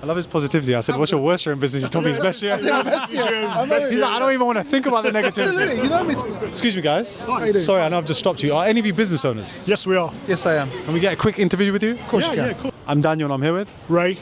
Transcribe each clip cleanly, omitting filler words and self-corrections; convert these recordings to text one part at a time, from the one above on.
I love his positivity. I said, what's your worst year in business? He told me his best year. He's like, I don't even want to think about the negativity. Absolutely, you know what I mean? Excuse me, guys. How you doing? Sorry, I know I've just stopped you. Are any of you business owners? Yes, we are. Yes, I am. Can we get a quick interview with you? Of course you can. Cool. I'm Daniel and I'm here with Ray,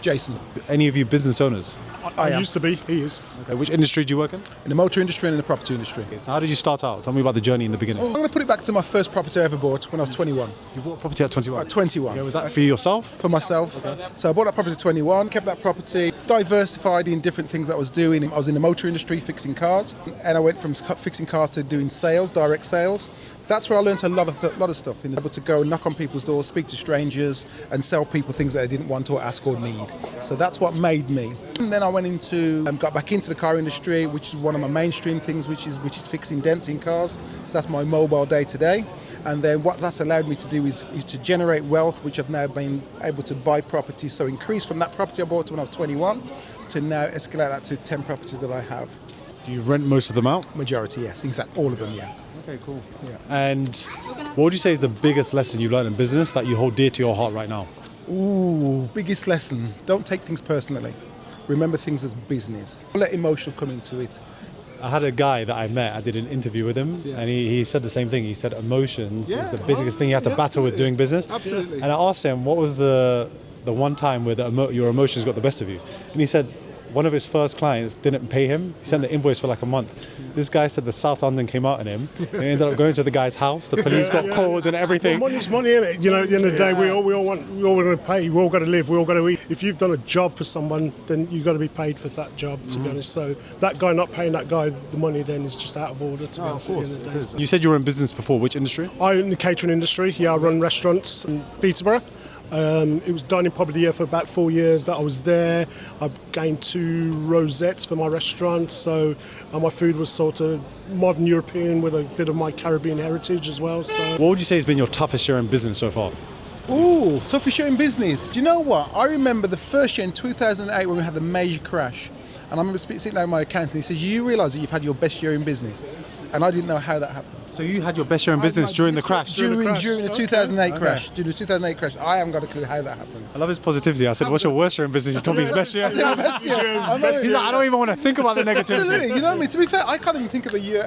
Jason, any of you business owners. I am. used to be. He is. Okay, which industry do you work in? in the motor industry and in the property industry. So how did you start out? Tell me about the journey in the beginning. I'm going to put it back to my first property I ever bought when I was 21. You bought a property at 21? At 21. Yeah, was that for yourself? For myself. So I bought that property at 21, kept that property, diversified in different things that I was doing. I was in the motor industry fixing cars, and I went from fixing cars to doing sales, direct sales. That's where I learned a lot of stuff. Able to go knock on people's doors, speak to strangers, and sell people things that they didn't want or ask or need. So that's what made me. And then I went into, got back into the car industry, which is one of my mainstream things, which is fixing dents in cars. So that's my mobile day to day. And then what that's allowed me to do is to generate wealth, which I've now been able to buy properties. So increase from that property I bought when I was 21 to now escalate that to 10 properties that I have. Do you rent most of them out? Majority, yes, exactly, all of them, yeah. Okay, cool. Yeah. And what would you say is the biggest lesson you've learned in business that you hold dear to your heart right now? Ooh, biggest lesson. Don't take things personally. Remember things as business. Don't let emotion come into it. I had a guy that I met, I did an interview with him, and he said the same thing. He said emotions is the biggest thing you have to battle with doing business. Absolutely. And I asked him, what was the one time where your emotions got the best of you? And he said, one of his first clients didn't pay him. He sent the invoice for like a month. This guy said the South London came out on him and he ended up going to the guy's house. The police got called and everything. Well, money's money, isn't it? You know, at the end of the day, we all want to pay. We all got to live. We all got to eat. If you've done a job for someone, then you've got to be paid for that job, to be honest. So that guy not paying that guy the money then is just out of order, to be honest. At the end of the day. So. You said you were in business before. Which industry? I'm in the catering industry. Yeah, I run restaurants in Peterborough. It was dining pub of the year for about 4 years that I was there. I've gained 2 rosettes for my restaurant, so my food was sort of modern European with a bit of my Caribbean heritage as well. So, What would you say has been your toughest year in business so far? Ooh, toughest year in business. Do you know what? I remember the first year in 2008 when we had the major crash. And I remember sitting down with my accountant, he says, you realise that you've had your best year in business? And I didn't know how that happened. So you had your best year in business during the crash? During the 2008 crash. During the 2008 crash. I haven't got a clue how that happened. I love his positivity. I said, what's your worst year in business? He told me his best year. I said, best year. He's like, I don't even want to think about the negativity. Absolutely. You know what I mean? To be fair, I can't even think of a year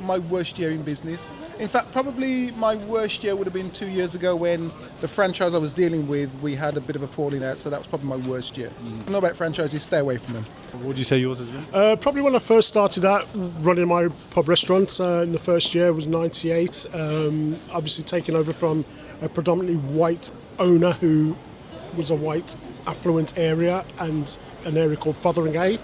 my worst year in business. In fact, probably my worst year would have been 2 years ago when the franchise I was dealing with, we had a bit of a falling out. So that was probably my worst year. I know about franchises, stay away from them. What would you say yours has been? probably when I first started out running my pub restaurant in the first year was 98. Obviously taking over from a predominantly white owner who was a white affluent area and an area called Fotheringay,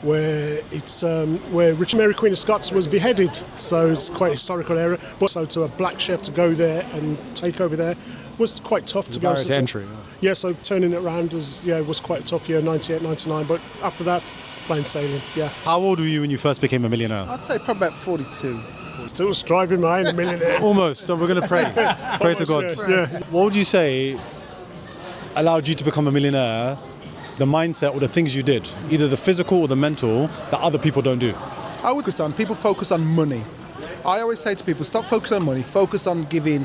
where it's where Richard Mary Queen of Scots was beheaded. So it's quite a historical area. But so to a black chef to go there and take over there was quite tough, to be honest. Barrier to entry. Yeah, so turning it around was quite a tough year, 98, 99. But after that, plain sailing. Yeah. How old were you when you first became a millionaire? I'd say probably about 42. Still striving behind a millionaire. Almost. So we're going to pray. Pray to God. Yeah. What would you say allowed you to become a millionaire? The mindset or the things you did, either the physical or the mental, that other people don't do? I would focus on, people focus on money. I always say to people, stop focusing on money, focus on giving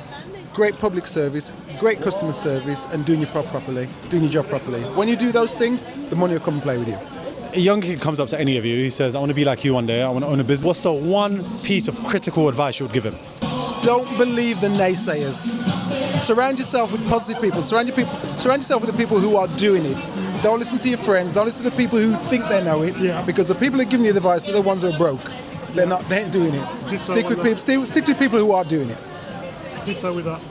great public service, great customer service, and doing your job properly. When you do those things, the money will come and play with you. A young kid comes up to any of you, he says, I want to be like you one day, I want to own a business. What's the one piece of critical advice you would give him? Don't believe the naysayers. Surround yourself with positive people. Surround yourself with the people who are doing it. Don't listen to your friends. Don't listen to the people who think they know it. Yeah. Because the people who are giving you the advice are the ones who are broke. They ain't doing it. Stick with people who are doing it. Did so with that.